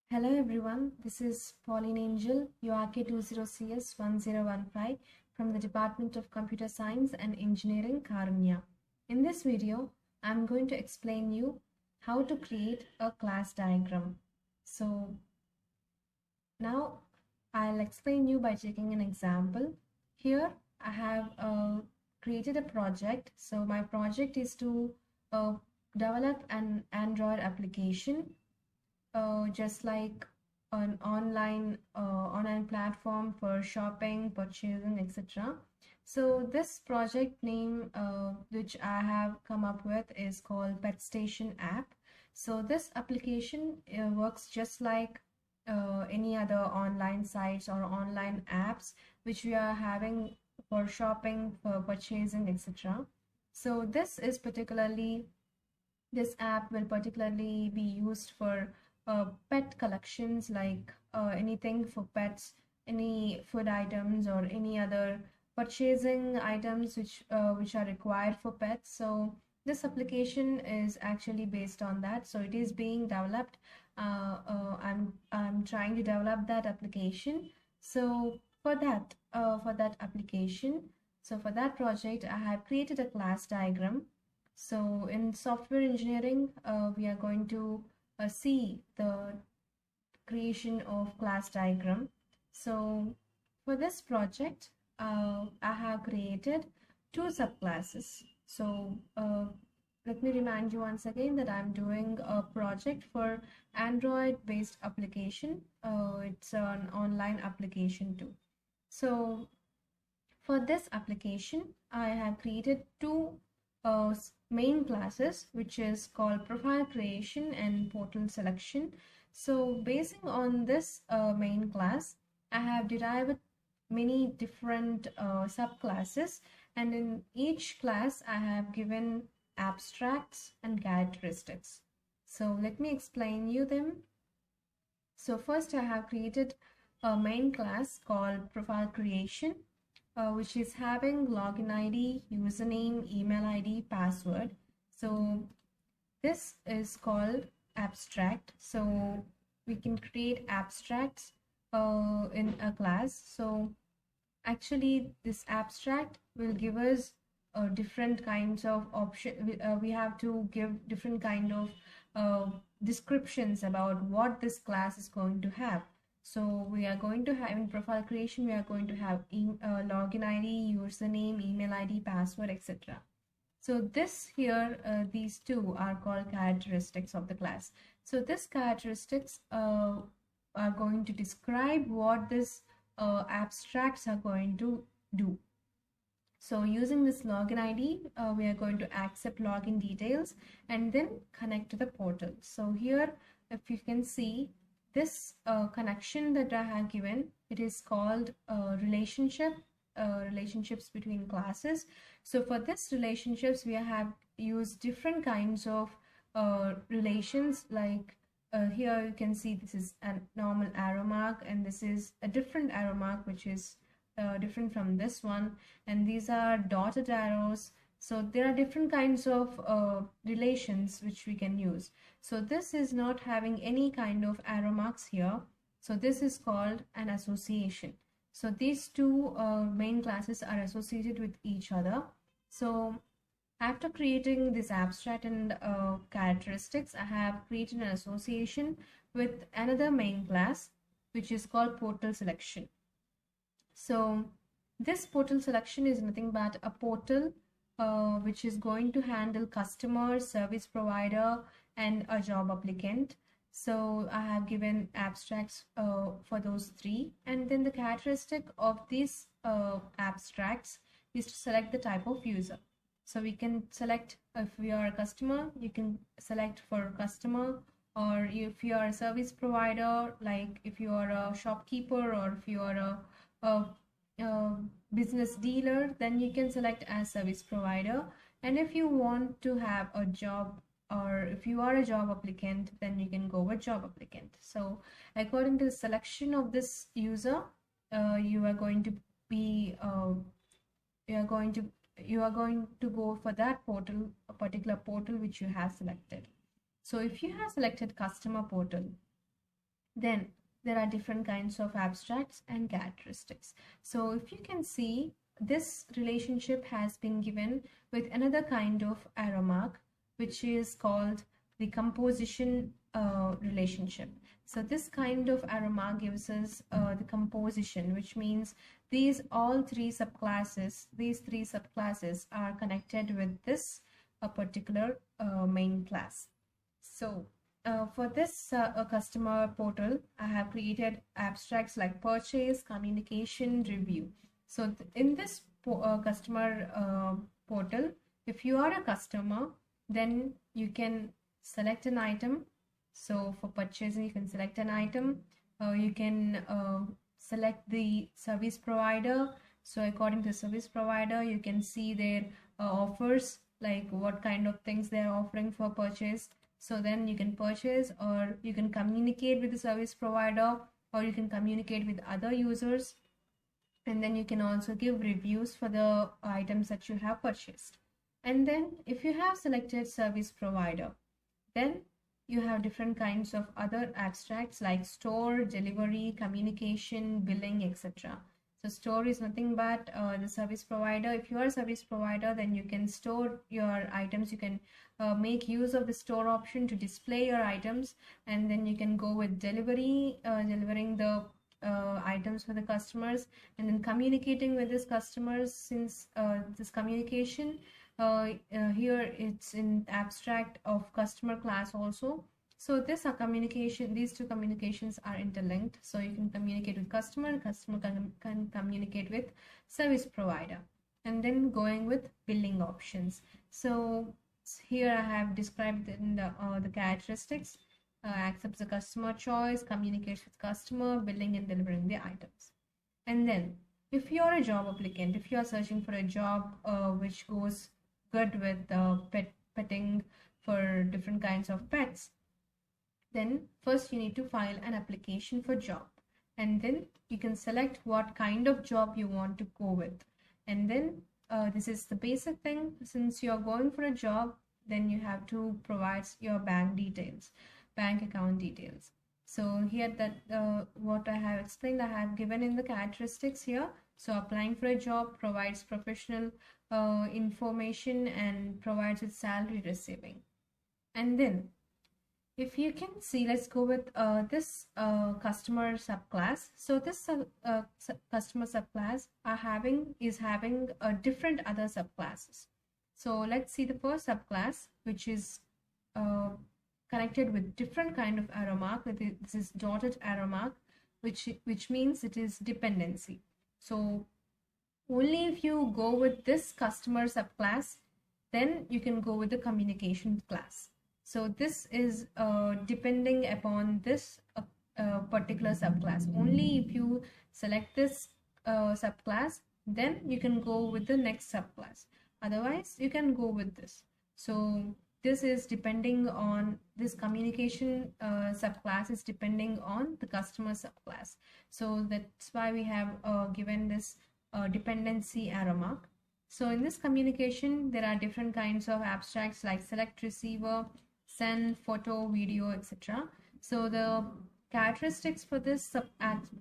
Hello everyone, this is Pauline Angel, URK20CS1015 from the Department of Computer Science and Engineering, KARUNYA. In this video, I'm going to explain you how to create a class diagram. So now I'll explain you by taking an example. Here I have created a project. So my project is to develop an Android application just like an online platform for shopping, purchasing, etc. So this project name which I have come up with is called Pet Station app. So this application works just like any other online sites or online apps which we are having for shopping, for purchasing, etc. So this app will particularly be used for pet collections, like anything for pets, any food items or any other purchasing items which are required for pets. So this application is actually based on that. So it is being developed. I'm trying to develop that application. So for that application, so for that project, I have created a class diagram. So in software engineering, we are going to see the creation of class diagram. So for this project, I have created two subclasses. So let me remind you once again that I'm doing a project for Android based application. It's an online application too. So for this application, I have created two main classes, which is called profile creation and portal selection. So basing on this main class, I have derived many different subclasses, and in each class I have given abstracts and characteristics. So let me explain you them. So first I have created a main class called profile creation, which is having login ID, username, email ID, password. So this is called abstract. So we can create abstracts in a class. So actually this abstract will give us different kinds of option. We have to give different kind of descriptions about what this class is going to have. So we are going to have in profile creation, we are going to have login ID, username, email ID, password, etc. So this here, these two are called characteristics of the class. So this characteristics are going to describe what this abstracts are going to do. So using this login ID, we are going to accept login details and then connect to the portal. So here, if you can see, this connection that I have given, it is called relationships between classes. So for this relationships, we have used different kinds of relations, like here you can see this is a normal arrow mark, and this is a different arrow mark which is different from this one, and these are dotted arrows. So there are different kinds of relations which we can use. So this is not having any kind of arrow marks here. So this is called an association. So these two main classes are associated with each other. So after creating this abstract and characteristics, I have created an association with another main class, which is called portal selection. So this portal selection is nothing but a portal which is going to handle customer, service provider, and a job applicant. So I have given abstracts for those three, and then the characteristic of these abstracts is to select the type of user. So we can select, if we are a customer, you can select for customer, or if you are a service provider, like if you are a shopkeeper, or if you are a business dealer, then you can select as service provider. And if you want to have a job, or if you are a job applicant, then you can go with job applicant. So according to the selection of this user, you are going to go for that portal, a particular portal which you have selected. So if you have selected customer portal, Then there are different kinds of abstracts and characteristics. So if you can see, this relationship has been given with another kind of arrow mark, which is called the composition relationship. So this kind of arrow mark gives us the composition, which means these three subclasses are connected with this particular main class. So for this customer portal, I have created abstracts like purchase, communication, review. So in this customer portal, if you are a customer, then you can select an item. So for purchasing, you can select an item. You can select the service provider. So according to the service provider, you can see their offers, like what kind of things they are offering for purchase. So then you can purchase, or you can communicate with the service provider, or you can communicate with other users. And then you can also give reviews for the items that you have purchased. And then if you have selected service provider, then you have different kinds of other abstracts like store, delivery, communication, billing, etc. So store is nothing but the service provider. If you are a service provider, then you can store your items. You can make use of the store option to display your items. And then you can go with delivery, delivering the items for the customers, and then communicating with these customers. Since this communication here it's in abstract of customer class also. So these two communications are interlinked. So you can communicate with customer can communicate with service provider. And then going with billing options. So here I have described in the characteristics. Accepts the customer choice, communicates with customer, billing and delivering the items. And then if you're a job applicant, if you are searching for a job which goes good with petting for different kinds of pets, then first you need to file an application for job, and then you can select what kind of job you want to go with. And then this is the basic thing. Since you're going for a job, then you have to provide your bank account details. So here that what I have explained, I have given in the characteristics here. So applying for a job provides professional information and provides with salary receiving. And then if you can see, let's go with this customer subclass. So this customer subclass is having different other subclasses. So let's see the first subclass, which is connected with different kind of arrow mark. This is dotted arrow mark, which means it is dependency. So only if you go with this customer subclass, then you can go with the communication class. So this is depending upon this particular subclass. Only if you select this subclass, then you can go with the next subclass. Otherwise, you can go with this. So this is depending on this communication subclass is depending on the customer subclass. So that's why we have given this dependency arrow mark. So in this communication, there are different kinds of abstracts like select receiver, send, photo, video, etc. So the characteristics for this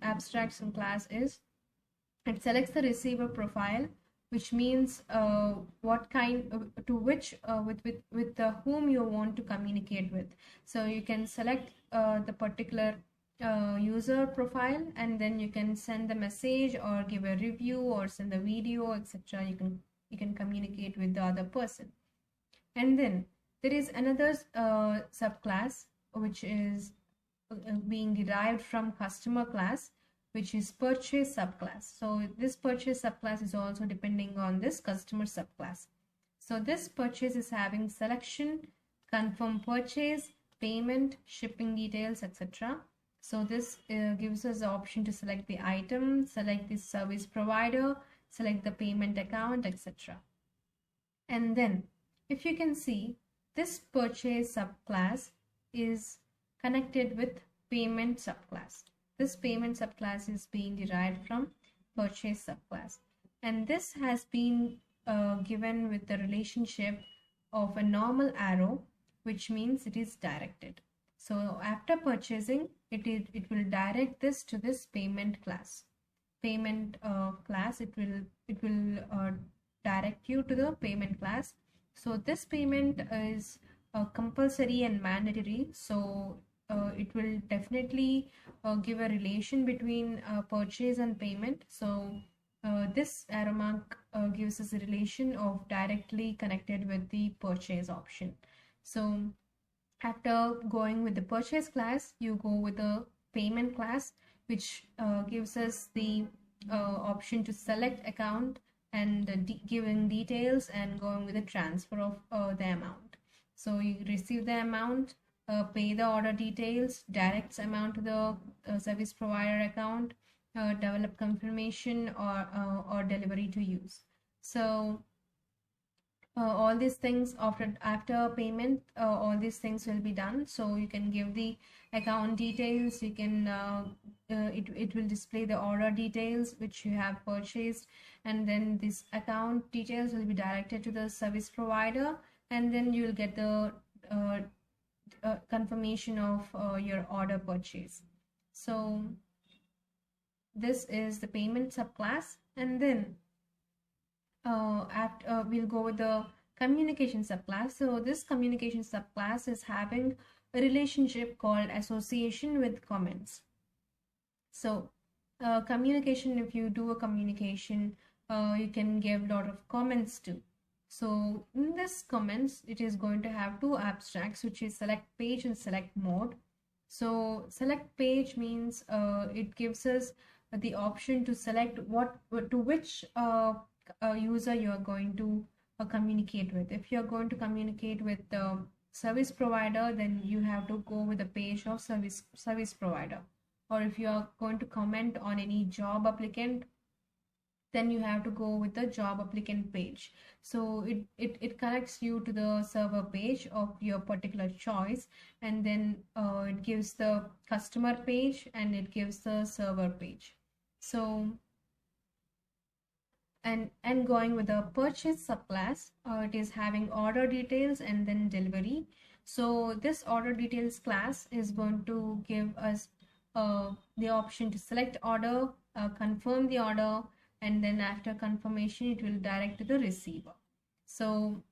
abstraction class is it selects the receiver profile, which means what kind to which with whom you want to communicate with. So you can select the particular user profile, and then you can send the message or give a review or send a video, etc. You can communicate with the other person. And then there is another subclass which is being derived from customer class, which is purchase subclass. So this purchase subclass is also depending on this customer subclass. So this purchase is having selection, confirm purchase, payment, shipping details, etc. So this gives us the option to select the item, select the service provider, select the payment account, etc. And then if you can see, this purchase subclass is connected with payment subclass. This payment subclass is being derived from purchase subclass, and this has been given with the relationship of a normal arrow, which means it is directed. So after purchasing, it will direct this to this payment class. Payment class, it will direct you to the payment class. So this payment is compulsory and mandatory. So it will definitely give a relation between purchase and payment. So this arrow mark gives us a relation of directly connected with the purchase option. So after going with the purchase class, you go with the payment class, which gives us the option to select account and giving details and going with the transfer of the amount. So you receive the amount, pay the order details, directs amount to the service provider account, develop confirmation or delivery to use. So all these things after payment, all these things will be done. So you can give the account details, you can it will display the order details which you have purchased, and then this account details will be directed to the service provider, and then you will get the confirmation of your order purchase. So this is the payment subclass, and then we'll go with the communication subclass. So this communication subclass is having a relationship called association with comments. So communication, if you do a communication, you can give a lot of comments too. So in this comments, it is going to have two abstracts, which is select page and select mode. So select page means it gives us the option to select which user you are going to communicate with. If you're going to communicate with the service provider, then you have to go with the page of service provider. Or if you are going to comment on any job applicant, then you have to go with the job applicant page. So it connects you to the server page of your particular choice, and then it gives the customer page and it gives the server page. So and going with the purchase subclass, it is having order details and then delivery. So this order details class is going to give us the option to select order, confirm the order, and then after confirmation it will direct to the receiver. So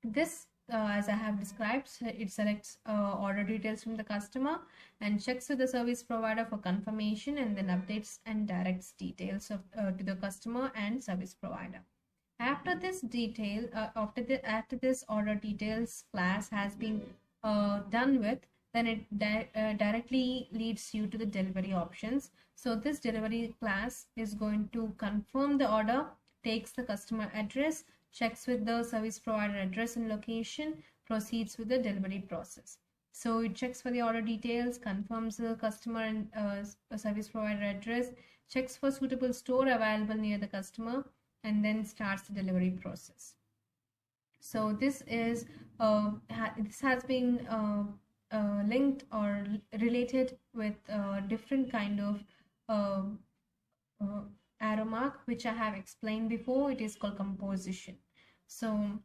this as I have described, it selects order details from the customer and checks with the service provider for confirmation, and then updates and directs details of to the customer and service provider. After this detail, after this order details class has been done with, then it directly leads you to the delivery options. So this delivery class is going to confirm the order, takes the customer address, checks with the service provider address and location, proceeds with the delivery process. So it checks for the order details, confirms the customer and service provider address, checks for suitable store available near the customer, and then starts the delivery process. So this is this has been linked or related with different kind of arrow mark, which I have explained before. It is called composition. So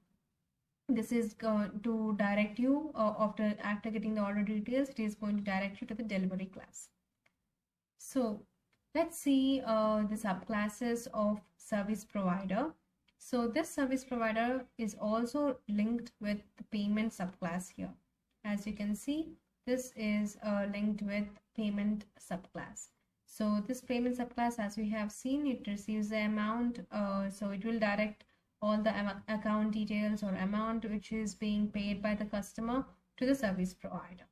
this is going to direct you after getting the order details, it is going to direct you to the delivery class. So let's see the subclasses of service provider. So this service provider is also linked with the payment subclass here. As you can see, this is linked with payment subclass. So this payment subclass, as we have seen, it receives the amount. So it will direct all the account details or amount which is being paid by the customer to the service provider.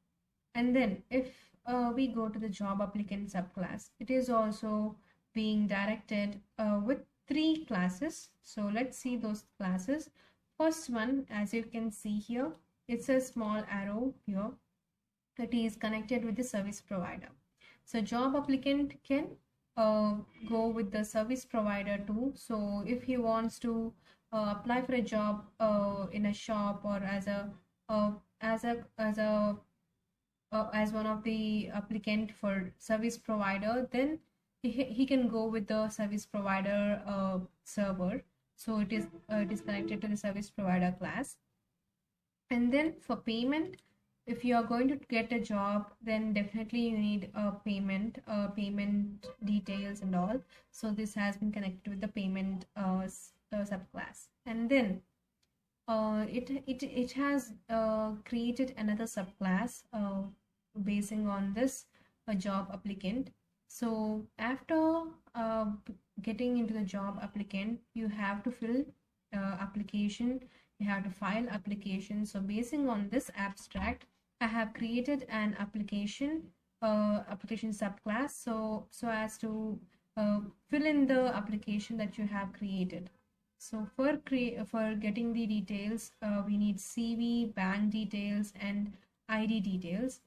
And then if we go to the job applicant subclass, it is also being directed with three classes. So let's see those classes. First one, as you can see here, it's a small arrow here that is connected with the service provider. So job applicant can go with the service provider too. So if he wants to apply for a job in a shop or as one of the applicant for service provider, then he can go with the service provider server. So it is connected to the service provider class. And then for payment, if you are going to get a job, then definitely you need a payment details and all. So this has been connected with the payment subclass. And then it has created another subclass basing on this job applicant. So after getting into the job applicant, you have to fill application, you have to file application. So basing on this abstract, I have created an application subclass, so as to fill in the application that you have created. So for getting the details, we need CV, bank details, and ID details.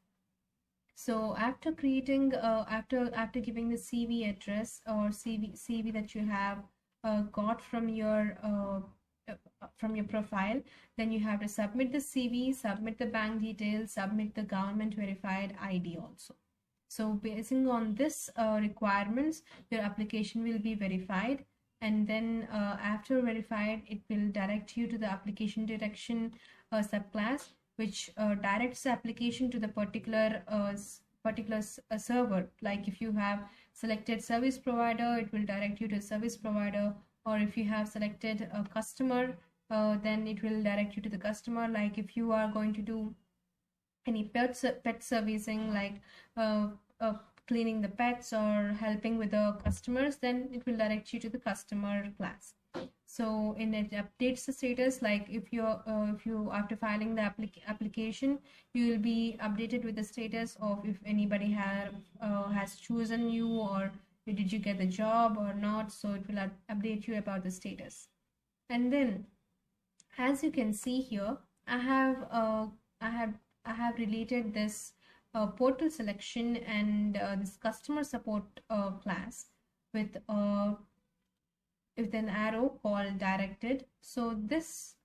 So after creating, after giving the CV address or CV that you have got from your profile, then you have to submit the CV, submit the bank details, submit the government verified ID also. So basing on this requirements, your application will be verified, and then after verified, it will direct you to the application direction subclass, which directs the application to the particular server. Like if you have selected service provider, it will direct you to service provider, or if you have selected a customer, then it will direct you to the customer. Like if you are going to do any pet servicing, like cleaning the pets or helping with the customers, then it will direct you to the customer class. So in it updates the status, like if you after filing the application, you will be updated with the status of if anybody has chosen you, or did you get the job or not. So it will update you about the status. And then as you can see here, I have related this portal selection and this customer support class with an arrow called directed. So this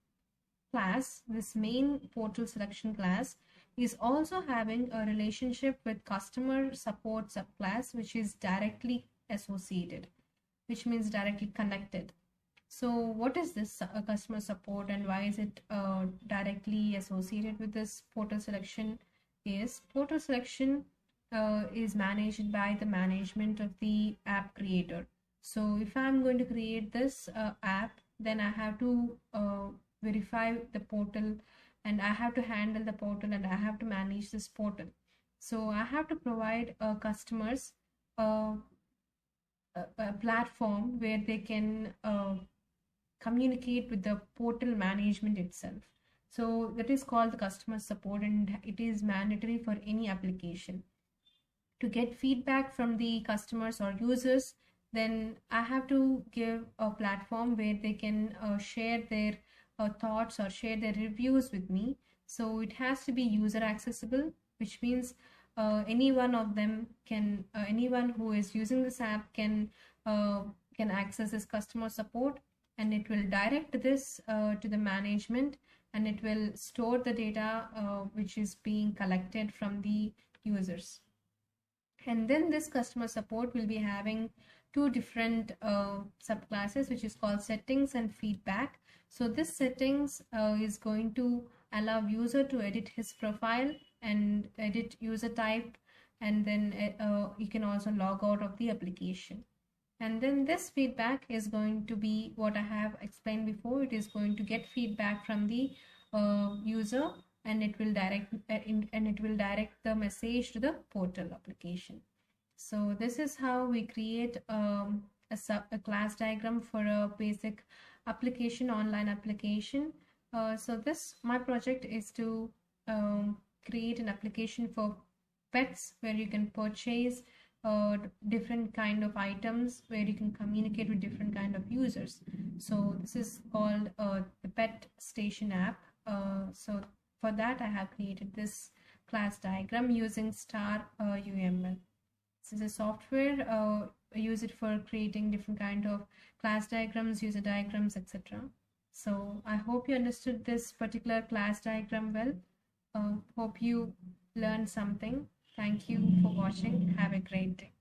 class, this main portal selection class, is also having a relationship with customer support subclass, which is directly associated, which means directly connected. So what is this customer support, and why is it directly associated with this portal selection? Is portal selection is managed by the management of the app creator. So if I'm going to create this app, then I have to verify the portal, and I have to handle the portal, and I have to manage this portal. So I have to provide customers a platform where they can communicate with the portal management itself. So that is called the customer support, and it is mandatory for any application. To get feedback from the customers or users, then I have to give a platform where they can share their thoughts or share their reviews with me. So it has to be user accessible, which means anyone who is using this app can access this customer support, and it will direct this to the management, and it will store the data which is being collected from the users. And then this customer support will be having two different subclasses, which is called settings and feedback. So this settings is going to allow user to edit his profile and edit user type, and then you can also log out of the application. And then this feedback is going to be what I have explained before. It is going to get feedback from the user, and it will direct the message to the portal application. So this is how we create a class diagram for a basic application, online application. So my project is to create an application for pets, where you can purchase different kind of items, where you can communicate with different kind of users. So this is called the pet station app. So for that, I have created this class diagram using star UML. This is a software. I use it for creating different kind of class diagrams, user diagrams, etc. So I hope you understood this particular class diagram well. Hope you learned something. Thank you for watching. Have a great day.